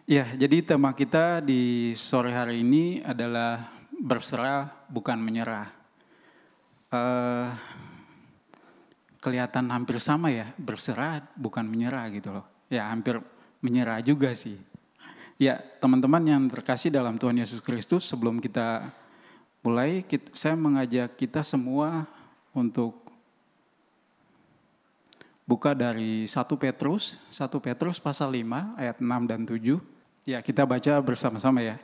Ya, jadi tema kita di sore hari ini adalah berserah bukan menyerah. Eh, Kelihatan hampir sama ya, berserah bukan menyerah gitu loh. Ya, hampir menyerah juga sih. Ya, teman-teman yang terkasih dalam Tuhan Yesus Kristus, sebelum kita mulai, saya mengajak kita semua untuk buka dari 1 Petrus pasal 5 ayat 6 dan 7. Ya, kita baca bersama-sama ya.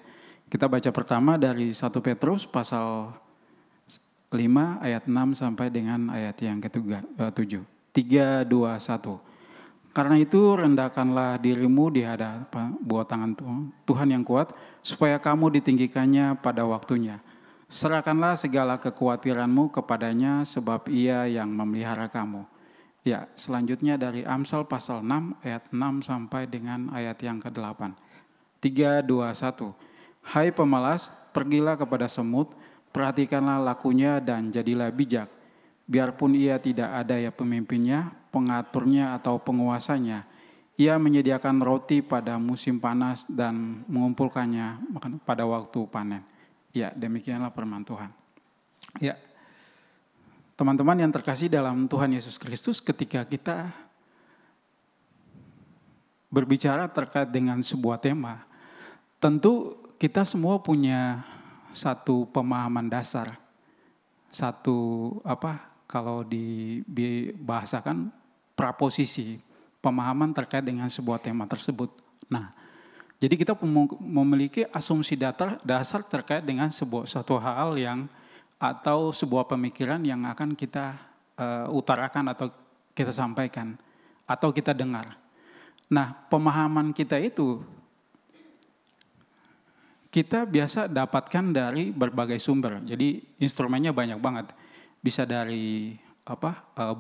Kita baca pertama dari 1 Petrus pasal 5 ayat 6 sampai dengan ayat yang ketiga, 7. 3, 2, 1. Karena itu rendahkanlah dirimu di hadapan bawah tangan Tuhan yang kuat, supaya kamu ditinggikannya pada waktunya. Serahkanlah segala kekhawatiranmu kepadanya, sebab Ia yang memelihara kamu. Ya, selanjutnya dari Amsal pasal 6 ayat 6 sampai dengan ayat yang ke-8. 3, 2, 1. Hai pemalas, pergilah kepada semut, perhatikanlah lakunya dan jadilah bijak. Biarpun ia tidak ada ya pemimpinnya, pengaturnya atau penguasanya, ia menyediakan roti pada musim panas dan mengumpulkannya pada waktu panen. Ya, demikianlah firman Tuhan. Ya, teman-teman yang terkasih dalam Tuhan Yesus Kristus, ketika kita berbicara terkait dengan sebuah tema, tentu kita semua punya satu pemahaman dasar, satu kalau dibahasakan praposisi, pemahaman terkait dengan sebuah tema tersebut. Nah, jadi kita memiliki asumsi dasar terkait dengan suatu hal yang atau sebuah pemikiran yang akan kita utarakan atau kita sampaikan atau kita dengar. Nah, pemahaman kita itu kita biasa dapatkan dari berbagai sumber. Jadi instrumennya banyak banget. Bisa dari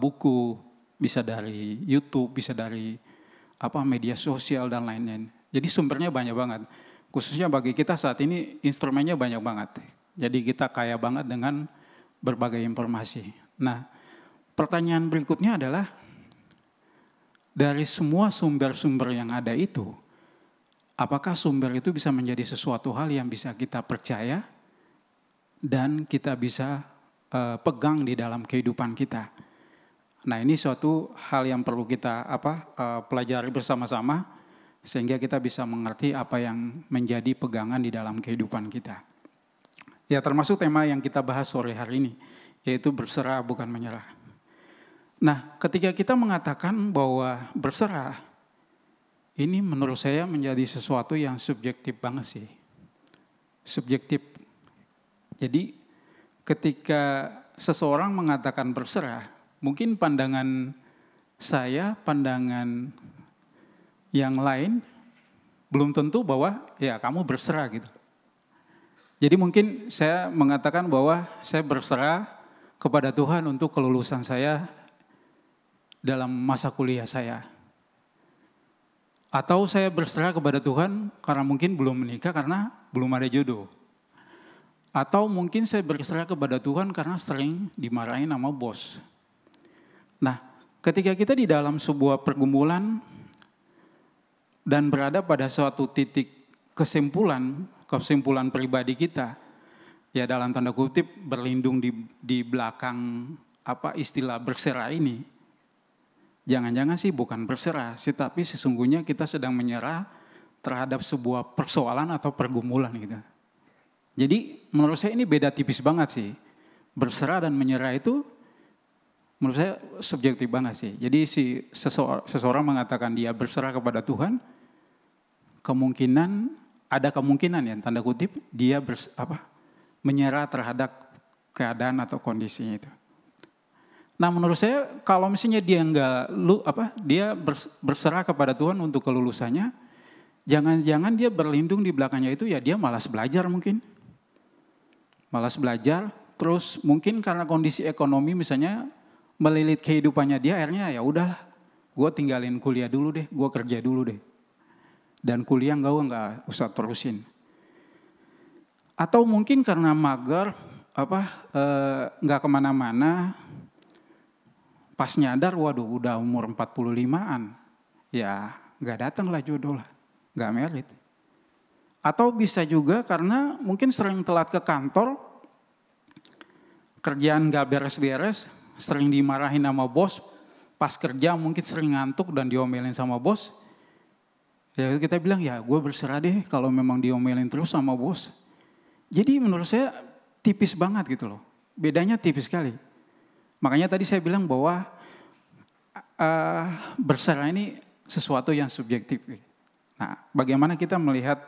buku, bisa dari YouTube, bisa dari media sosial dan lain-lain. Jadi sumbernya banyak banget. Khususnya bagi kita saat ini instrumennya banyak banget. Jadi kita kaya banget dengan berbagai informasi. Nah, pertanyaan berikutnya adalah dari semua sumber-sumber yang ada itu, apakah sumber itu bisa menjadi sesuatu hal yang bisa kita percaya dan kita bisa pegang di dalam kehidupan kita. Nah, ini suatu hal yang perlu kita pelajari bersama-sama sehingga kita bisa mengerti apa yang menjadi pegangan di dalam kehidupan kita. Ya, termasuk tema yang kita bahas sore hari ini, yaitu berserah bukan menyerah. Nah, ketika kita mengatakan bahwa berserah, ini menurut saya menjadi sesuatu yang subjektif banget sih. Subjektif. Jadi ketika seseorang mengatakan berserah, mungkin pandangan saya, pandangan yang lain belum tentu bahwa ya kamu berserah gitu. Jadi mungkin saya mengatakan bahwa saya berserah kepada Tuhan untuk kelulusan saya dalam masa kuliah saya. Atau saya berserah kepada Tuhan karena mungkin belum menikah karena belum ada jodoh. Atau mungkin saya berserah kepada Tuhan karena sering dimarahin sama bos. Nah, ketika kita di dalam sebuah pergumulan dan berada pada suatu titik kesimpulan pribadi kita, ya dalam tanda kutip berlindung di belakang istilah berserah ini, jangan-jangan sih bukan berserah, tapi sesungguhnya kita sedang menyerah terhadap sebuah persoalan atau pergumulan gitu. Jadi menurut saya ini beda tipis banget sih. Berserah dan menyerah itu menurut saya subjektif banget sih. Jadi seseorang mengatakan dia berserah kepada Tuhan, ada kemungkinan ya tanda kutip dia menyerah terhadap keadaan atau kondisinya itu. Nah, menurut saya kalau misalnya dia berserah kepada Tuhan untuk kelulusannya, jangan-jangan dia berlindung di belakangnya itu ya dia malas belajar mungkin. Malas belajar, terus mungkin karena kondisi ekonomi misalnya melilit kehidupannya dia, akhirnya ya udahlah, gue tinggalin kuliah dulu deh, gue kerja dulu deh. Dan kuliah nggak usah terusin. Atau mungkin karena mager, nggak kemana-mana, pas nyadar, waduh udah umur 45-an, ya nggak datang lah jodoh lah, nggak merit. Atau bisa juga karena mungkin sering telat ke kantor, kerjaan gak beres-beres, sering dimarahin sama bos, pas kerja mungkin sering ngantuk dan diomelin sama bos. Ya kita bilang ya gue berserah deh kalau memang diomelin terus sama bos. Jadi menurut saya tipis banget gitu loh. Bedanya tipis sekali. Makanya tadi saya bilang bahwa berserah ini sesuatu yang subjektif. Nah, bagaimana kita melihat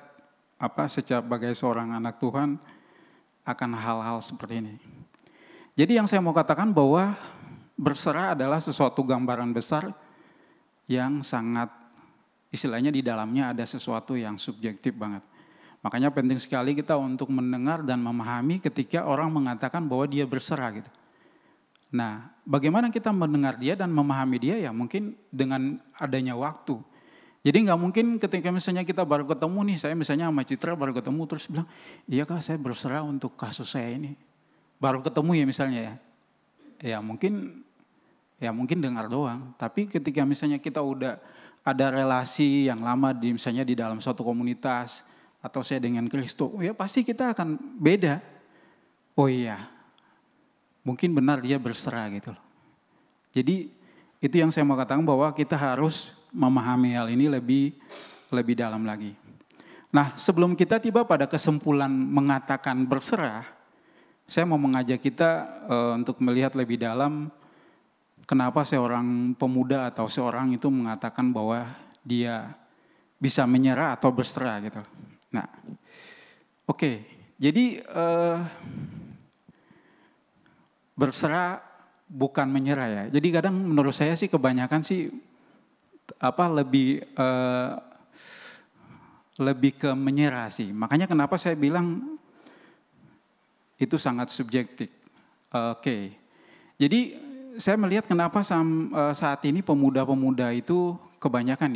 sebagai seorang anak Tuhan akan hal-hal seperti ini. Jadi yang saya mau katakan bahwa berserah adalah sesuatu gambaran besar yang sangat, istilahnya di dalamnya ada sesuatu yang subjektif banget. Makanya penting sekali kita untuk mendengar dan memahami ketika orang mengatakan bahwa dia berserah gitu. Nah, bagaimana kita mendengar dia dan memahami dia ya mungkin dengan adanya waktu. Jadi nggak mungkin ketika misalnya kita baru ketemu nih, saya misalnya sama Citra baru ketemu terus bilang, iya Kak saya berserah untuk kasus saya ini. Baru ketemu ya misalnya ya. Ya mungkin dengar doang. Tapi ketika misalnya kita udah ada relasi yang lama misalnya di dalam suatu komunitas, atau saya dengan Kristo, ya pasti kita akan beda. Oh iya, mungkin benar dia berserah gitu loh. Jadi itu yang saya mau katakan bahwa kita harus memahami hal ini lebih dalam lagi. Nah sebelum kita tiba pada kesimpulan mengatakan berserah, saya mau mengajak kita untuk melihat lebih dalam kenapa seorang pemuda atau seorang itu mengatakan bahwa dia bisa menyerah atau berserah gitu. Nah, oke. Jadi berserah bukan menyerah ya. Jadi kadang menurut saya sih kebanyakan sih lebih ke menyerah sih. Makanya kenapa saya bilang itu sangat subjektif. Oke. Jadi saya melihat kenapa saat ini pemuda-pemuda itu kebanyakan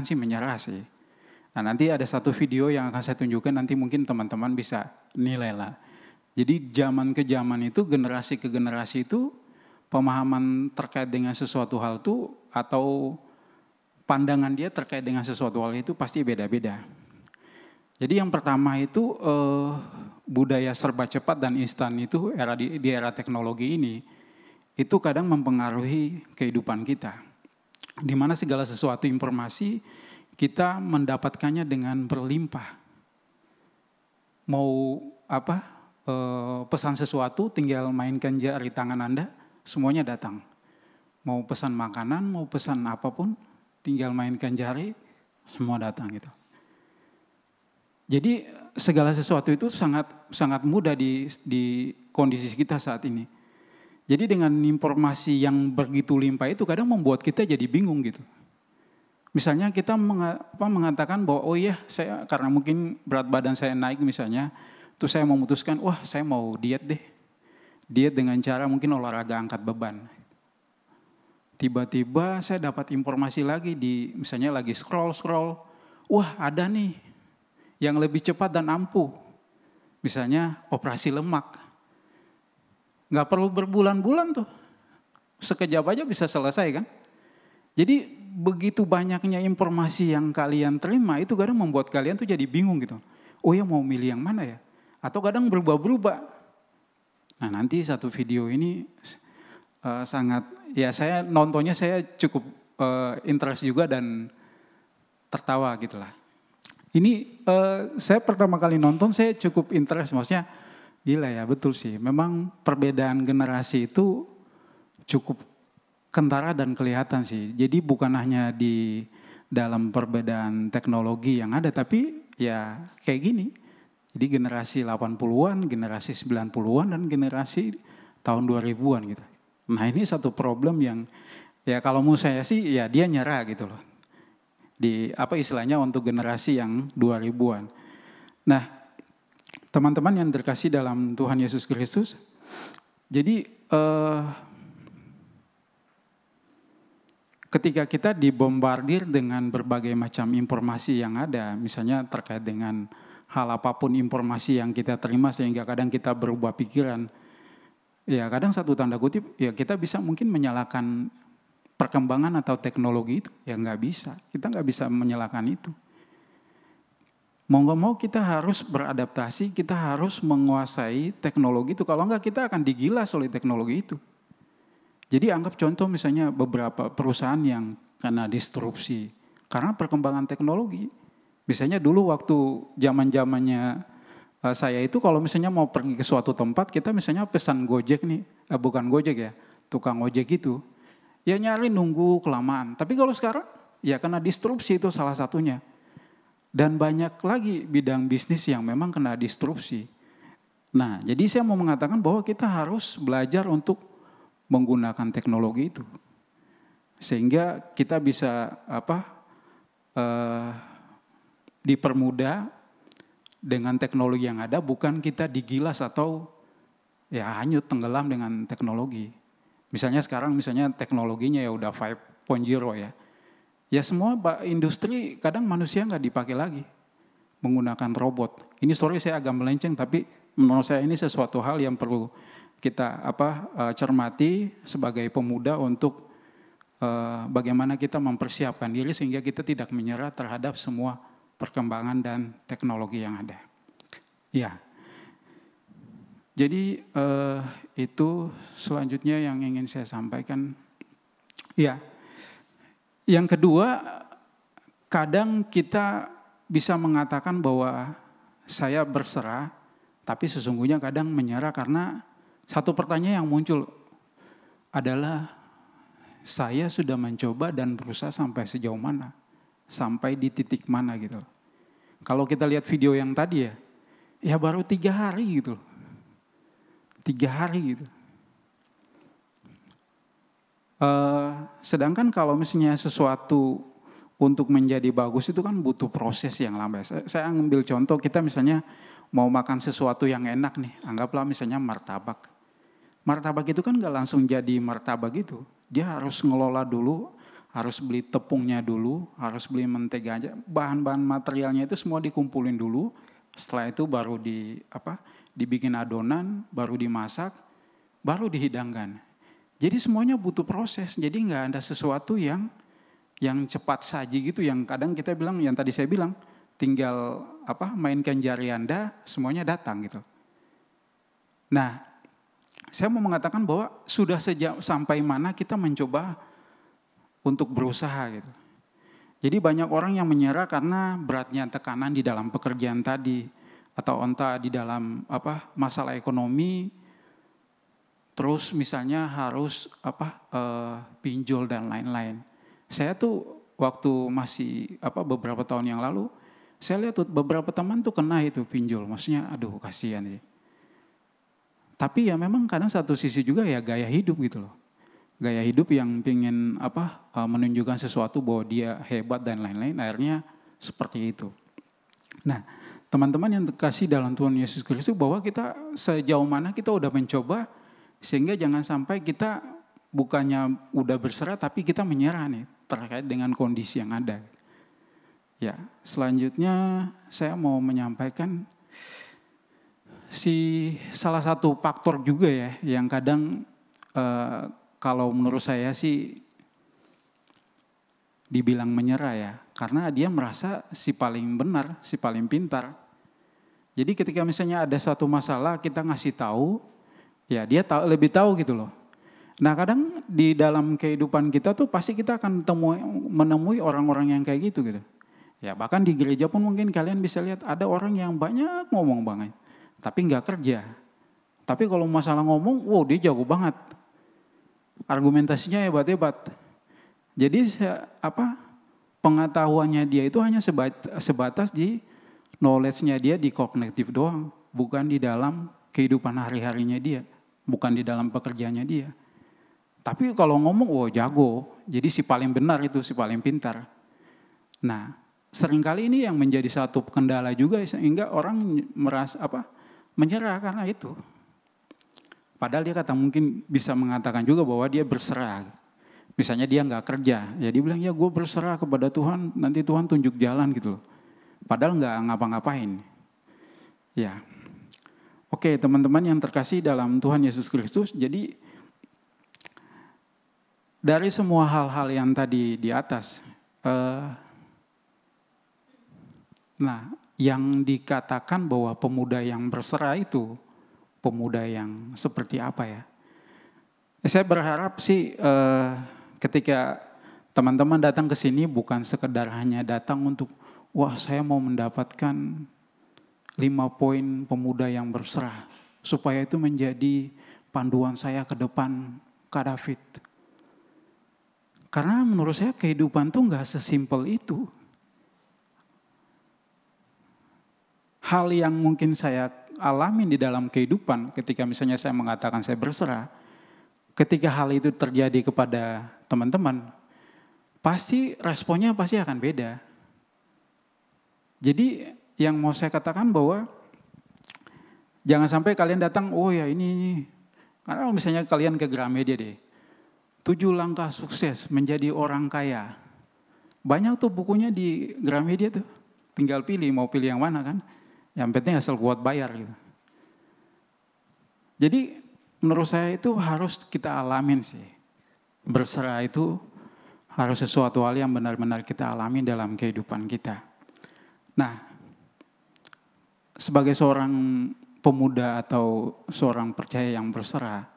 sih menyerah sih. Nah nanti ada satu video yang akan saya tunjukkan, nanti mungkin teman-teman bisa nilai lah. Jadi zaman ke zaman itu, generasi ke generasi itu, pemahaman terkait dengan sesuatu hal itu, atau pandangan dia terkait dengan sesuatu hal itu pasti beda-beda. Jadi yang pertama itu budaya serba cepat dan instan itu di era teknologi ini, itu kadang mempengaruhi kehidupan kita. Di mana segala sesuatu informasi kita mendapatkannya dengan berlimpah. Mau pesan sesuatu tinggal mainkan jari tangan Anda, semuanya datang. Mau pesan makanan, mau pesan apapun, tinggal mainkan jari, semua datang gitu. Jadi segala sesuatu itu sangat mudah di kondisi kita saat ini. Jadi dengan informasi yang begitu limpah itu kadang membuat kita jadi bingung gitu. Misalnya kita mengatakan bahwa oh iya saya karena mungkin berat badan saya naik misalnya, terus saya memutuskan wah saya mau diet deh. Diet dengan cara mungkin olahraga angkat beban. Tiba-tiba saya dapat informasi lagi misalnya lagi scroll, wah ada nih yang lebih cepat dan ampuh. Misalnya operasi lemak. Nggak perlu berbulan-bulan tuh. Sekejap aja bisa selesai kan. Jadi begitu banyaknya informasi yang kalian terima itu kadang membuat kalian tuh jadi bingung gitu. Oh ya mau milih yang mana ya? Atau kadang berubah-berubah. Nah nanti satu video ini saya nontonnya saya cukup interest juga dan tertawa gitulah. Ini saya pertama kali nonton saya cukup interest, maksudnya gila ya betul sih. Memang perbedaan generasi itu cukup kentara dan kelihatan sih. Jadi bukan hanya di dalam perbedaan teknologi yang ada, tapi ya kayak gini. Jadi generasi 80-an, generasi 90-an, dan generasi tahun 2000-an gitu. Nah ini satu problem yang ya kalau menurut saya sih ya dia nyerah gitu loh. Istilahnya untuk generasi yang 2000-an. Nah teman-teman yang terkasih dalam Tuhan Yesus Kristus, jadi ketika kita dibombardir dengan berbagai macam informasi yang ada, misalnya terkait dengan hal apapun informasi yang kita terima sehingga kadang kita berubah pikiran, ya kadang satu tanda kutip ya kita bisa mungkin menyalahkan perkembangan atau teknologi itu? Ya nggak bisa, kita nggak bisa menyalahkan itu. Mau nggak mau kita harus beradaptasi, kita harus menguasai teknologi itu. Kalau nggak kita akan digilas oleh teknologi itu. Jadi anggap contoh misalnya beberapa perusahaan yang kena disrupsi karena perkembangan teknologi. Misalnya dulu waktu zaman-zamannya saya itu kalau misalnya mau pergi ke suatu tempat, kita misalnya pesan Gojek nih, bukan Gojek ya, tukang ojek itu. Ya nyari nunggu kelamaan. Tapi kalau sekarang ya kena disrupsi itu salah satunya. Dan banyak lagi bidang bisnis yang memang kena disrupsi. Nah, jadi saya mau mengatakan bahwa kita harus belajar untuk menggunakan teknologi itu, sehingga kita bisa dipermudah dengan teknologi yang ada, bukan kita digilas atau ya hanyut tenggelam dengan teknologi. Misalnya sekarang teknologinya ya udah 5.0 ya. Ya semua industri kadang manusia nggak dipakai lagi, menggunakan robot. Ini sorry saya agak melenceng, tapi menurut saya ini sesuatu hal yang perlu kita cermati sebagai pemuda untuk bagaimana kita mempersiapkan diri sehingga kita tidak menyerah terhadap semua perkembangan dan teknologi yang ada. Ya, jadi itu selanjutnya yang ingin saya sampaikan. Ya, yang kedua, kadang kita bisa mengatakan bahwa saya berserah, tapi sesungguhnya kadang menyerah karena satu pertanyaan yang muncul adalah saya sudah mencoba dan berusaha sampai sejauh mana, sampai di titik mana gitu. Kalau kita lihat video yang tadi ya baru 3 hari gitu, 3 hari gitu. Sedangkan kalau misalnya sesuatu untuk menjadi bagus itu kan butuh proses yang lama. Saya ambil contoh, kita misalnya mau makan sesuatu yang enak nih, anggaplah misalnya martabak. Martabak itu kan gak langsung jadi martabak gitu. Dia harus ngelola dulu, harus beli tepungnya dulu, harus beli mentega aja. Bahan-bahan materialnya itu semua dikumpulin dulu. Setelah itu baru dibikin adonan, baru dimasak, baru dihidangkan. Jadi semuanya butuh proses. Jadi gak ada sesuatu yang cepat saji gitu. Yang kadang kita bilang, yang tadi saya bilang, tinggal mainkan jari Anda, semuanya datang gitu. Nah, saya mau mengatakan bahwa sudah sampai mana kita mencoba untuk berusaha gitu. Jadi banyak orang yang menyerah karena beratnya tekanan di dalam pekerjaan tadi, atau entah di dalam masalah ekonomi, terus misalnya harus pinjol dan lain-lain. Saya tuh waktu masih beberapa tahun yang lalu, saya lihat tuh beberapa teman tuh kena itu pinjol, maksudnya aduh kasihan ya. Tapi ya memang kadang satu sisi juga ya gaya hidup gitu loh. Gaya hidup yang pengen menunjukkan sesuatu bahwa dia hebat dan lain-lain, akhirnya seperti itu. Nah, teman-teman yang terkasih dalam Tuhan Yesus Kristus, bahwa kita sejauh mana kita udah mencoba, sehingga jangan sampai kita bukannya udah berserah tapi kita menyerah nih terkait dengan kondisi yang ada. Ya, selanjutnya saya mau menyampaikan salah satu faktor juga ya yang kadang kalau menurut saya sih dibilang menyerah ya, karena dia merasa si paling benar, si paling pintar. Jadi ketika misalnya ada satu masalah kita ngasih tahu, ya dia lebih tahu gitu loh. Nah kadang di dalam kehidupan kita tuh pasti kita akan menemui orang-orang yang kayak gitu. Ya bahkan di gereja pun mungkin kalian bisa lihat ada orang yang banyak ngomong banget, tapi nggak kerja. Tapi kalau masalah ngomong, wow dia jago banget. Argumentasinya hebat-hebat. Jadi pengetahuannya dia itu hanya sebatas di knowledge-nya dia di kognitif doang. Bukan di dalam kehidupan hari-harinya dia. Bukan di dalam pekerjaannya dia. Tapi kalau ngomong, wow jago. Jadi si paling benar itu, si paling pintar. Nah, seringkali ini yang menjadi satu kendala juga sehingga orang merasa menyerah karena itu. Padahal dia mungkin bisa mengatakan juga bahwa dia berserah. Misalnya dia nggak kerja, ya dia bilang ya gue berserah kepada Tuhan, nanti Tuhan tunjuk jalan gitu loh. Padahal nggak ngapa-ngapain. Ya, oke teman-teman yang terkasih dalam Tuhan Yesus Kristus, jadi dari semua hal-hal yang tadi di atas, nah yang dikatakan bahwa pemuda yang berserah itu pemuda yang seperti apa ya? Saya berharap sih ketika teman-teman datang ke sini bukan sekedar hanya datang untuk, wah saya mau mendapatkan 5 poin pemuda yang berserah. Supaya itu menjadi panduan saya ke depan, Kak David. Karena menurut saya kehidupan tuh gak sesimpel itu. Hal yang mungkin saya alami di dalam kehidupan ketika misalnya saya mengatakan saya berserah, ketika hal itu terjadi kepada teman-teman, pasti responnya pasti akan beda. Jadi yang mau saya katakan bahwa jangan sampai kalian datang, oh ya ini. Karena kalau misalnya kalian ke Gramedia deh, 7 langkah sukses menjadi orang kaya. Banyak tuh bukunya di Gramedia tuh. Tinggal pilih, mau pilih yang mana kan. Yang penting asal kuat bayar gitu. Jadi menurut saya itu harus kita alamin sih. Berserah itu harus sesuatu hal yang benar-benar kita alami dalam kehidupan kita. Nah, sebagai seorang pemuda atau seorang percaya yang berserah,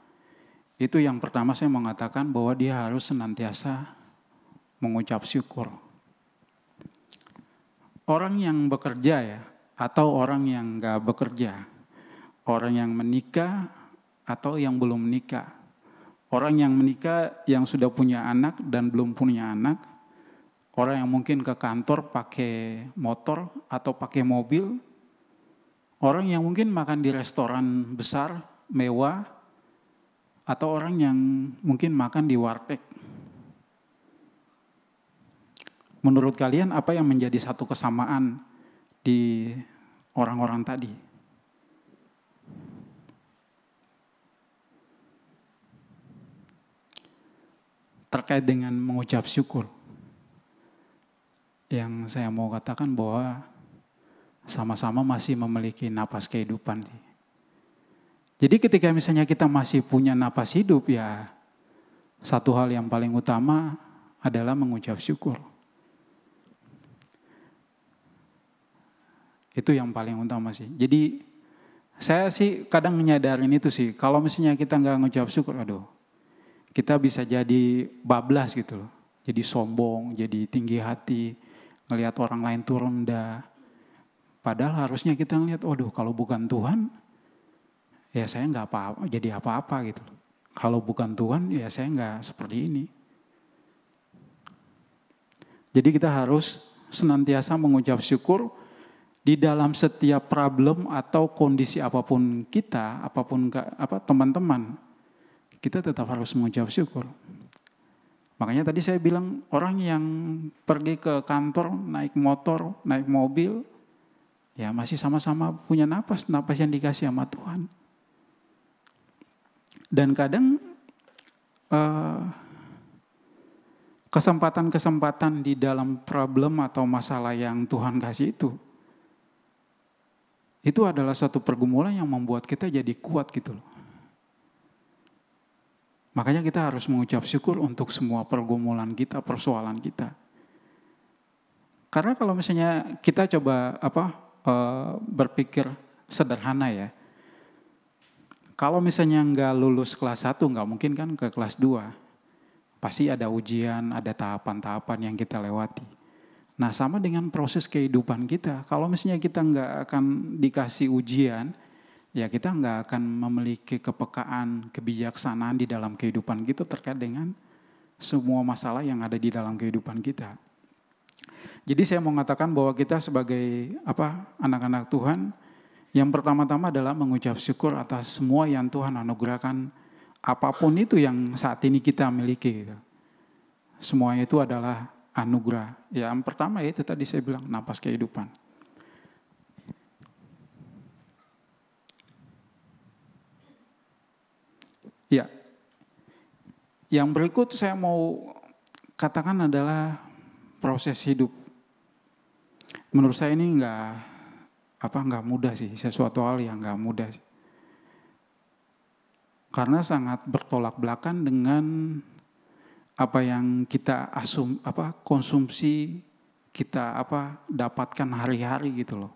itu yang pertama saya mengatakan bahwa dia harus senantiasa mengucap syukur. Orang yang bekerja ya, atau orang yang gak bekerja, orang yang menikah atau yang belum menikah, orang yang menikah yang sudah punya anak dan belum punya anak, orang yang mungkin ke kantor pakai motor atau pakai mobil, orang yang mungkin makan di restoran besar, mewah, atau orang yang mungkin makan di warteg. Menurut kalian apa yang menjadi satu kesamaan di orang-orang tadi? Terkait dengan mengucap syukur. Yang saya mau katakan bahwa sama-sama masih memiliki napas kehidupan. Jadi ketika misalnya kita masih punya napas hidup ya, satu hal yang paling utama adalah mengucap syukur. Itu yang paling utama sih. Jadi saya sih kadang menyadarin itu sih. Kalau misalnya kita nggak ngucap syukur, aduh, kita bisa jadi bablas gitu loh. Jadi sombong, jadi tinggi hati, ngelihat orang lain tuh rendah. Padahal harusnya kita ngelihat, waduh kalau bukan Tuhan, ya saya nggak apa-apa, jadi apa-apa gitu. Kalau bukan Tuhan, ya saya nggak seperti ini. Jadi kita harus senantiasa mengucap syukur di dalam setiap problem atau kondisi apapun kita, apapun teman-teman, kita tetap harus mengucap syukur. Makanya tadi saya bilang orang yang pergi ke kantor, naik motor, naik mobil, ya masih sama-sama punya napas yang dikasih sama Tuhan. Dan kadang kesempatan-kesempatan di dalam problem atau masalah yang Tuhan kasih itu adalah suatu pergumulan yang membuat kita jadi kuat gitu loh. Makanya kita harus mengucap syukur untuk semua pergumulan kita, persoalan kita. Karena kalau misalnya kita coba berpikir sederhana ya. Kalau misalnya nggak lulus kelas 1, nggak mungkin kan ke kelas 2. Pasti ada ujian, ada tahapan-tahapan yang kita lewati. Nah sama dengan proses kehidupan kita. Kalau misalnya kita nggak akan dikasih ujian, ya kita nggak akan memiliki kepekaan, kebijaksanaan di dalam kehidupan kita terkait dengan semua masalah yang ada di dalam kehidupan kita. Jadi saya mau mengatakan bahwa kita sebagai anak-anak Tuhan, yang pertama-tama adalah mengucap syukur atas semua yang Tuhan anugerahkan, apapun itu yang saat ini kita miliki. Gitu. Semuanya itu adalah anugerah. Yang pertama itu tadi saya bilang napas kehidupan. Ya, yang berikut saya mau katakan adalah proses hidup. Menurut saya ini nggak mudah sih, sesuatu hal yang nggak mudah sih. Karena sangat bertolak belakang dengan apa yang kita konsumsi, kita dapatkan hari-hari gitu loh.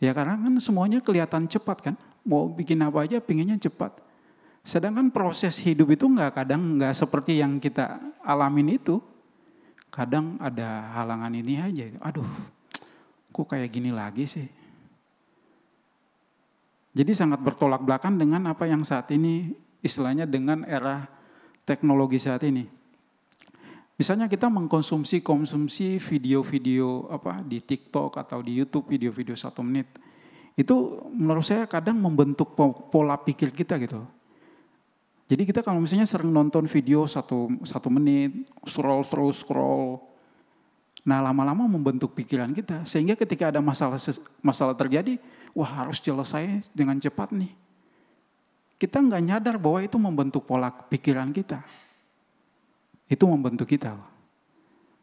Ya karena kan semuanya kelihatan cepat kan. Mau bikin apa aja pinginnya cepat. Sedangkan proses hidup itu kadang nggak seperti yang kita alamin itu. Kadang ada halangan ini aja. Aduh, kok kayak gini lagi sih. Jadi sangat bertolak belakang dengan apa yang saat ini istilahnya dengan era teknologi saat ini. Misalnya kita mengkonsumsi video-video di TikTok atau di YouTube video-video 1 menit. Itu menurut saya kadang membentuk pola pikir kita gitu. Jadi kita kalau misalnya sering nonton video 1 menit, scroll. Nah lama-lama membentuk pikiran kita. Sehingga ketika ada masalah terjadi, wah harus selesai dengan cepat nih. Kita nggak nyadar bahwa itu membentuk pola pikiran kita. Itu membentuk kita.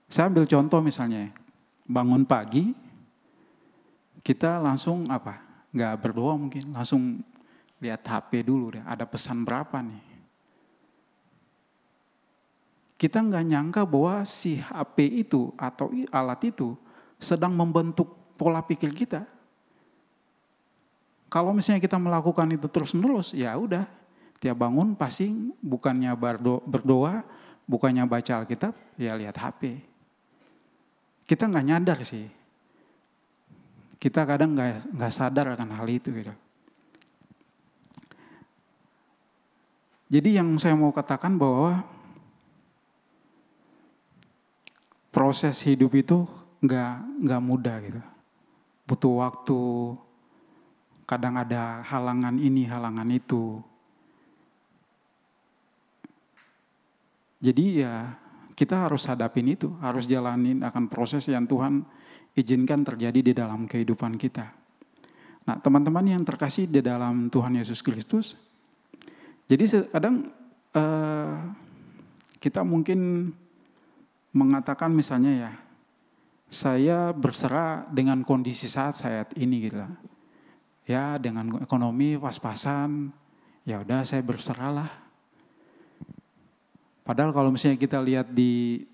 Saya ambil contoh misalnya, bangun pagi, kita langsung nggak berdoa mungkin, langsung lihat HP dulu deh, ada pesan berapa nih. Kita nggak nyangka bahwa si HP itu atau alat itu sedang membentuk pola pikir kita. Kalau misalnya kita melakukan itu terus-menerus, ya udah, tiap bangun pasti bukannya berdoa, bukannya baca Alkitab, ya lihat HP. Kita nggak nyadar sih. Kita kadang nggak sadar akan hal itu gitu. Jadi yang saya mau katakan bahwa proses hidup itu nggak mudah gitu. Butuh waktu. Kadang ada halangan ini, halangan itu. Jadi ya kita harus hadapin itu, harus jalanin akan proses yang Tuhan izinkan terjadi di dalam kehidupan kita. Nah teman-teman yang terkasih di dalam Tuhan Yesus Kristus, jadi kadang kita mungkin mengatakan misalnya ya, saya berserah dengan kondisi saat ini gitu lah. Ya dengan ekonomi pas-pasan, ya udah saya berserah lah. Padahal kalau misalnya kita lihat di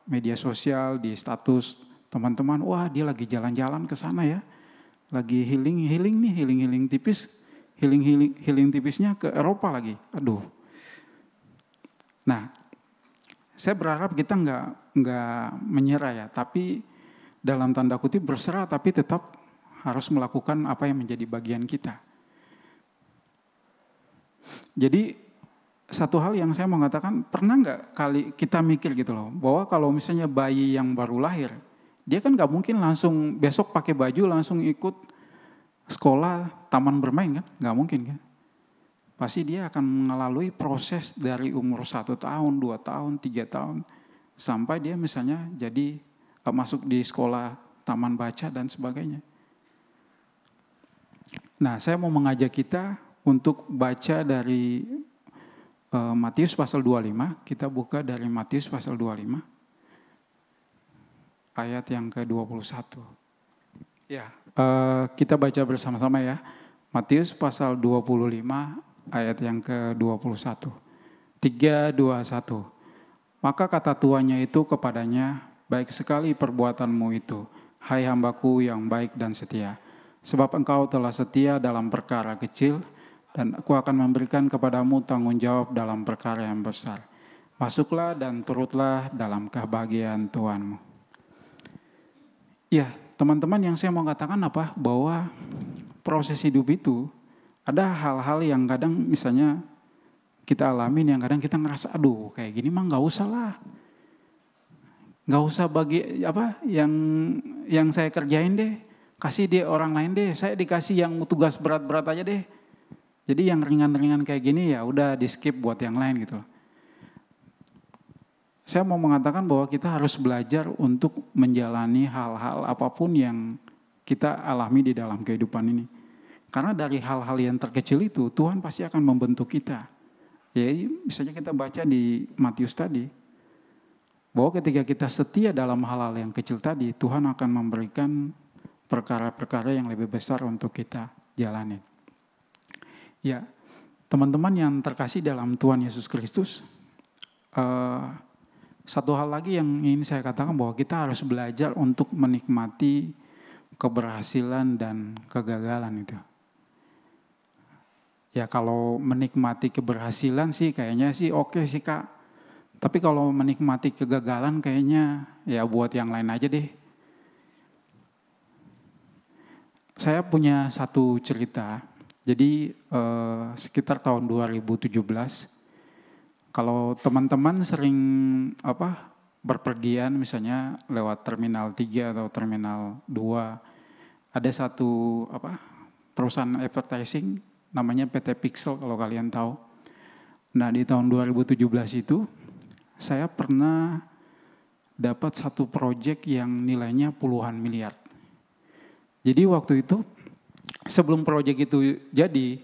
media sosial, di status teman-teman, wah dia lagi jalan-jalan ke sana ya. Lagi healing tipis. Healing tipisnya ke Eropa lagi. Aduh. Nah, saya berharap kita nggak menyerah ya, tapi dalam tanda kutip berserah tapi tetap harus melakukan apa yang menjadi bagian kita. Jadi satu hal yang saya mau katakan, pernah nggak kali kita mikir gitu loh, bahwa kalau misalnya bayi yang baru lahir, dia kan nggak mungkin langsung besok pakai baju langsung ikut sekolah, taman bermain kan, nggak mungkin kan. Pasti dia akan melalui proses dari umur 1 tahun, 2 tahun, 3 tahun, sampai dia misalnya jadi masuk di sekolah taman baca dan sebagainya. Nah saya mau mengajak kita untuk baca dari Matius pasal 25, kita buka dari Matius pasal 25, ayat yang ke-21. Ya, kita baca bersama-sama ya. Matius pasal 25, ayat yang ke-21. 3, 2, 1. Maka kata tuannya itu kepadanya, baik sekali perbuatanmu itu, hai hambaku yang baik dan setia. Sebab engkau telah setia dalam perkara kecil, dan aku akan memberikan kepadamu tanggung jawab dalam perkara yang besar. Masuklah dan turutlah dalam kebahagiaan Tuhanmu. Ya, teman-teman yang saya mau katakan bahwa proses hidup itu ada hal-hal yang kadang misalnya kita alamin yang kadang kita ngerasa aduh kayak gini mah nggak usah lah. Nggak usah bagi yang saya kerjain deh. Kasih dia orang lain deh. Saya dikasih yang tugas berat-berat aja deh. Jadi yang ringan-ringan kayak gini ya udah di skip buat yang lain gitu. Saya mau mengatakan bahwa kita harus belajar untuk menjalani hal-hal apapun yang kita alami di dalam kehidupan ini. Karena dari hal-hal yang terkecil itu Tuhan pasti akan membentuk kita. Ya misalnya kita baca di Matius tadi, bahwa ketika kita setia dalam hal-hal yang kecil tadi, Tuhan akan memberikan perkara-perkara yang lebih besar untuk kita jalani. Ya, teman-teman yang terkasih dalam Tuhan Yesus Kristus, eh, satu hal lagi yang ingin saya katakan bahwa kita harus belajar untuk menikmati keberhasilan dan kegagalan itu. Ya kalau menikmati keberhasilan sih kayaknya sih oke sih Kak. Tapi kalau menikmati kegagalan kayaknya ya buat yang lain aja deh. Saya punya satu cerita. Jadi sekitar tahun 2017, kalau teman-teman sering berpergian misalnya lewat Terminal 3 atau Terminal 2, ada satu perusahaan advertising namanya PT Pixel kalau kalian tahu. Nah di tahun 2017 itu saya pernah dapat satu proyek yang nilainya puluhan miliar. Jadi waktu itu sebelum proyek itu jadi,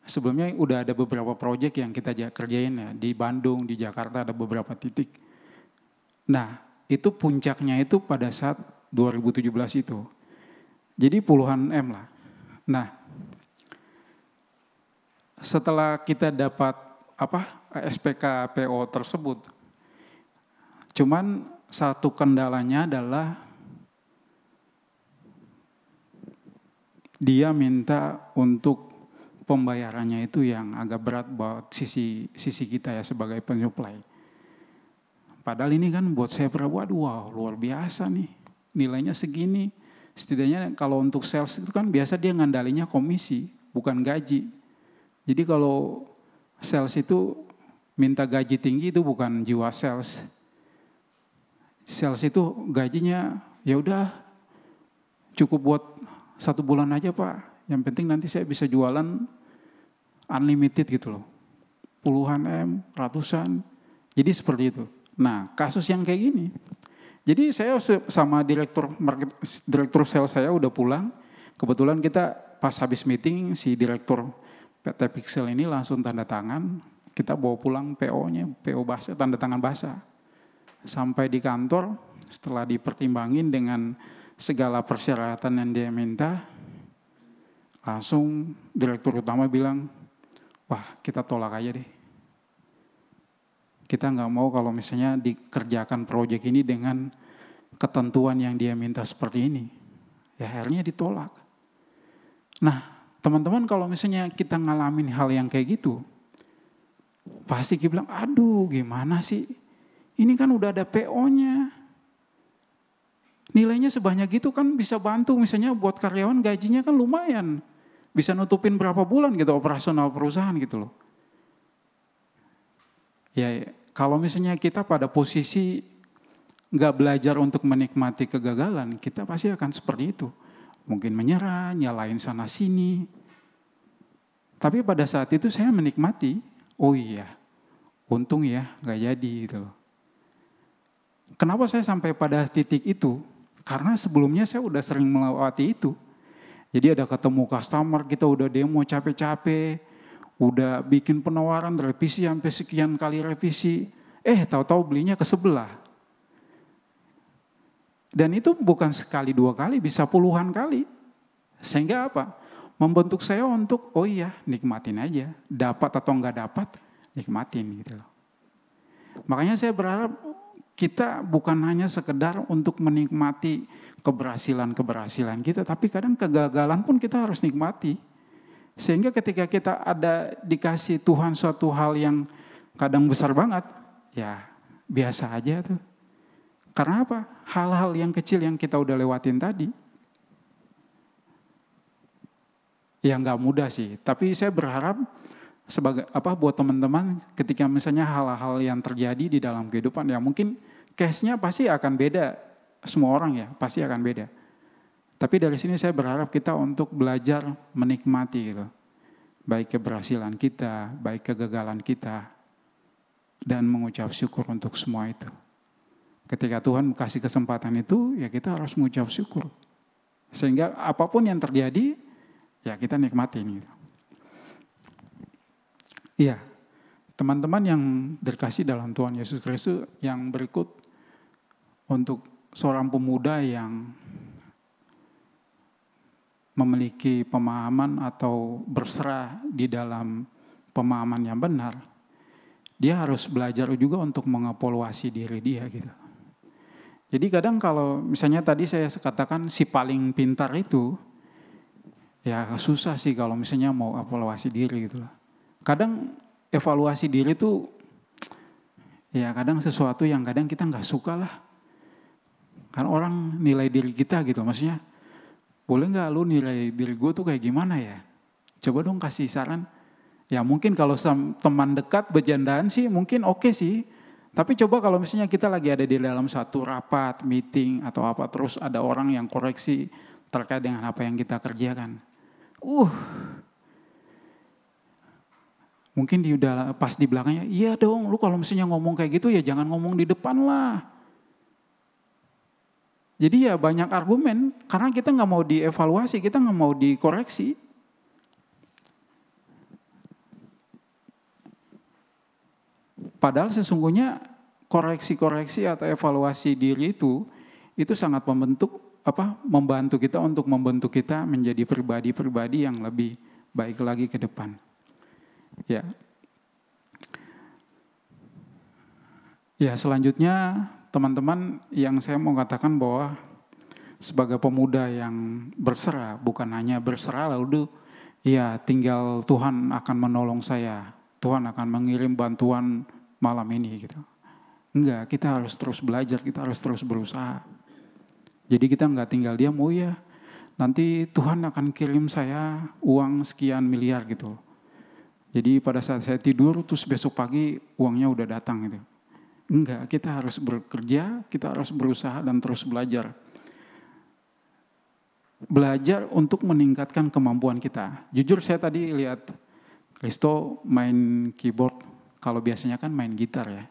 sebelumnya udah ada beberapa proyek yang kita kerjain ya. Di Bandung, di Jakarta ada beberapa titik. Nah itu puncaknya itu pada saat 2017 itu. Jadi puluhan M lah. Nah setelah kita dapat SPK PO tersebut, cuman satu kendalanya adalah dia minta untuk pembayarannya itu yang agak berat buat sisi kita ya sebagai penyuplai. Padahal ini kan buat saya waduh wow, luar biasa nih, nilainya segini. Setidaknya kalau untuk sales itu kan biasa dia ngandalinya komisi, bukan gaji. Jadi kalau sales itu minta gaji tinggi itu bukan jiwa sales. Sales itu gajinya ya udah cukup buat 1 bulan aja Pak. Yang penting nanti saya bisa jualan unlimited gitu loh. Puluhan M, ratusan. Jadi seperti itu. Nah kasus yang kayak gini. Jadi saya sama direktur sales saya udah pulang. Kebetulan kita pas habis meeting si direktur PT Pixel ini langsung tanda tangan. Kita bawa pulang PO-nya, PO basah, tanda tangan basah. Sampai di kantor setelah dipertimbangin dengan segala persyaratan yang dia minta, langsung direktur utama bilang, wah kita tolak aja deh. Kita nggak mau kalau misalnya dikerjakan proyek ini dengan ketentuan yang dia minta seperti ini. Ya akhirnya ditolak. Nah teman-teman kalau misalnya kita ngalamin hal yang kayak gitu, pasti kita bilang, aduh gimana sih, ini kan udah ada PO-nya. Nilainya sebanyak itu kan bisa bantu misalnya buat karyawan gajinya kan lumayan. Bisa nutupin berapa bulan gitu operasional perusahaan gitu loh. Ya kalau misalnya kita pada posisi nggak belajar untuk menikmati kegagalan, kita pasti akan seperti itu. Mungkin menyerah, nyalain sana sini. Tapi pada saat itu saya menikmati, oh iya, untung ya nggak jadi gitu loh. Kenapa saya sampai pada titik itu? Karena sebelumnya saya udah sering melewati itu. Jadi ada ketemu customer, kita udah demo capek-capek, udah bikin penawaran revisi sampai sekian kali revisi. Tahu-tahu belinya ke sebelah. Dan itu bukan sekali 2 kali, bisa puluhan kali. Sehingga apa? Membentuk saya untuk, oh iya nikmatin aja. Dapat atau enggak dapat, nikmatin gitu loh. Makanya saya berharap kita bukan hanya sekedar untuk menikmati keberhasilan kita, tapi kadang kegagalan pun kita harus nikmati. Sehingga ketika kita ada dikasih Tuhan suatu hal yang kadang besar banget, ya biasa aja tuh. Karena apa? Hal-hal yang kecil yang kita udah lewatin tadi, ya nggak mudah sih. Tapi saya berharap sebagai buat teman-teman ketika misalnya hal-hal yang terjadi di dalam kehidupan ya mungkin case-nya pasti akan beda, semua orang ya pasti akan beda. Tapi dari sini saya berharap kita untuk belajar menikmati gitu. Baik keberhasilan kita, baik kegagalan kita, dan mengucap syukur untuk semua itu. Ketika Tuhan kasih kesempatan itu, ya kita harus mengucap syukur. Sehingga apapun yang terjadi, ya kita nikmatin gitu. Iya, teman-teman yang terkasih dalam Tuhan Yesus Kristus, yang berikut untuk seorang pemuda yang memiliki pemahaman atau berserah di dalam pemahaman yang benar, dia harus belajar juga untuk mengevaluasi diri dia gitu. Jadi kadang kalau misalnya tadi saya katakan si paling pintar itu, ya susah sih kalau misalnya mau evaluasi diri gitu loh. Kadang evaluasi diri itu ya kadang sesuatu yang kadang kita nggak suka lah. Kan orang nilai diri kita gitu, maksudnya boleh nggak lu nilai diri gue tuh kayak gimana ya? Coba dong kasih saran. Ya mungkin kalau teman dekat bercandaan sih mungkin oke sih. Tapi coba kalau misalnya kita lagi ada di dalam satu rapat, meeting atau apa, terus ada orang yang koreksi terkait dengan apa yang kita kerjakan. Mungkin udah pas di belakangnya, iya dong lu kalau misalnya ngomong kayak gitu ya jangan ngomong di depan lah. Jadi ya banyak argumen, karena kita nggak mau dievaluasi, kita nggak mau dikoreksi. Padahal sesungguhnya koreksi-koreksi atau evaluasi diri itu sangat membantu kita untuk membentuk kita menjadi pribadi-pribadi yang lebih baik lagi ke depan. Ya. Ya, selanjutnya teman-teman yang saya mau katakan bahwa sebagai pemuda yang berserah, bukan hanya berserah lalu ya tinggal Tuhan akan menolong saya, Tuhan akan mengirim bantuan malam ini gitu. Enggak, kita harus terus belajar, kita harus terus berusaha. Jadi kita enggak tinggal diam, oh ya nanti Tuhan akan kirim saya uang sekian miliar gitu. Jadi pada saat saya tidur terus besok pagi uangnya udah datang gitu. Enggak, kita harus bekerja, kita harus berusaha dan terus belajar. Belajar untuk meningkatkan kemampuan kita. Jujur saya tadi lihat Kristo main keyboard, kalau biasanya kan main gitar ya.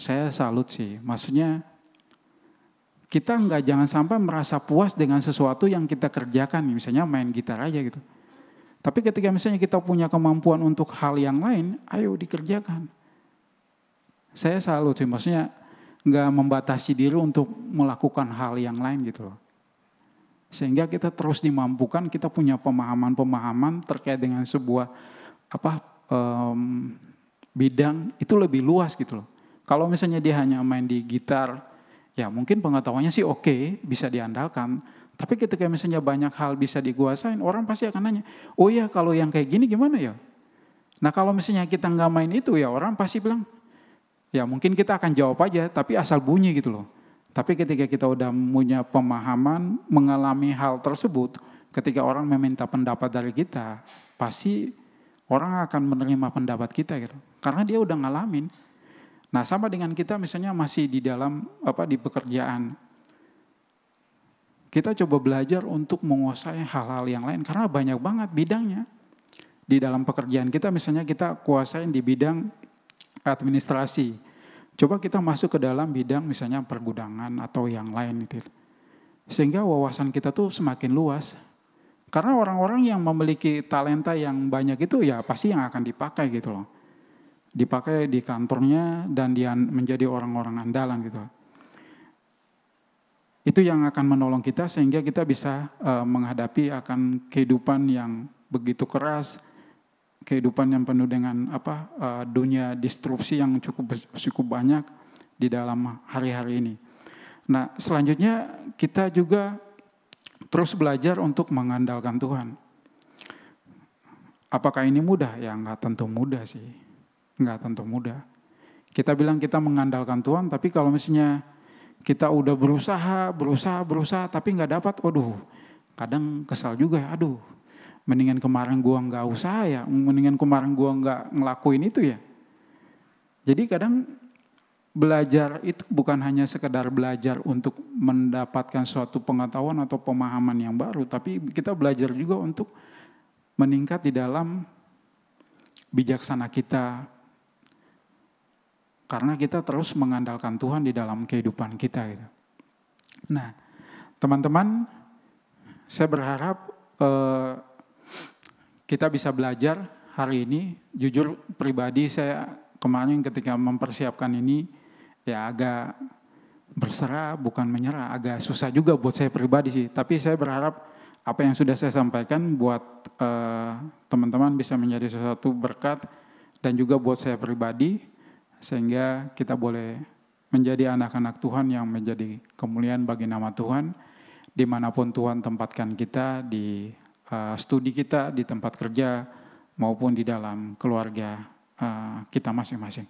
Saya salut sih, maksudnya kita jangan sampai merasa puas dengan sesuatu yang kita kerjakan, misalnya main gitar aja gitu. Tapi ketika misalnya kita punya kemampuan untuk hal yang lain, ayo dikerjakan. Saya salut sih, maksudnya nggak membatasi diri untuk melakukan hal yang lain gitu loh. Sehingga kita terus dimampukan, kita punya pemahaman-pemahaman terkait dengan sebuah bidang itu lebih luas gitu loh. Kalau misalnya dia hanya main di gitar, ya mungkin pengetahuannya sih oke, bisa diandalkan. Tapi ketika misalnya banyak hal bisa dikuasain, orang pasti akan nanya, oh iya kalau yang kayak gini gimana ya? Nah kalau misalnya kita nggak main itu ya orang pasti bilang, ya mungkin kita akan jawab aja, tapi asal bunyi gitu loh. Tapi ketika kita udah punya pemahaman, mengalami hal tersebut, ketika orang meminta pendapat dari kita, pasti orang akan menerima pendapat kita gitu. Karena dia udah ngalamin. Nah sama dengan kita misalnya masih di dalam di pekerjaan. Kita coba belajar untuk menguasai hal-hal yang lain. Karena banyak banget bidangnya. Di dalam pekerjaan kita misalnya kita kuasain di bidang administrasi. Coba kita masuk ke dalam bidang misalnya pergudangan atau yang lain gitu. Sehingga wawasan kita tuh semakin luas. Karena orang-orang yang memiliki talenta yang banyak itu ya pasti yang akan dipakai gitu loh. Dipakai di kantornya dan dia menjadi orang-orang andalan gitu. Itu yang akan menolong kita sehingga kita bisa menghadapi akan kehidupan yang begitu keras, kehidupan yang penuh dengan dunia disrupsi yang cukup banyak di dalam hari-hari ini. Nah, selanjutnya kita juga terus belajar untuk mengandalkan Tuhan. Apakah ini mudah? Ya enggak tentu mudah sih. Enggak tentu mudah. Kita bilang kita mengandalkan Tuhan, tapi kalau misalnya kita udah berusaha, tapi enggak dapat, waduh, kadang kesal juga ya, aduh, mendingan kemarin gua enggak usaha ya, mendingan kemarin gua enggak ngelakuin itu ya. Jadi kadang belajar itu bukan hanya sekedar belajar untuk mendapatkan suatu pengetahuan atau pemahaman yang baru, tapi kita belajar juga untuk meningkat di dalam bijaksana kita. Karena kita terus mengandalkan Tuhan di dalam kehidupan kita. Gitu. Nah, teman-teman, saya berharap kita bisa belajar hari ini. Jujur pribadi saya kemarin ketika mempersiapkan ini, ya agak berserah, bukan menyerah, agak susah juga buat saya pribadi sih. Tapi saya berharap apa yang sudah saya sampaikan buat teman-teman bisa menjadi sesuatu berkat dan juga buat saya pribadi, sehingga kita boleh menjadi anak-anak Tuhan yang menjadi kemuliaan bagi nama Tuhan, dimanapun Tuhan tempatkan kita, di studi kita, di tempat kerja, maupun di dalam keluarga kita masing-masing.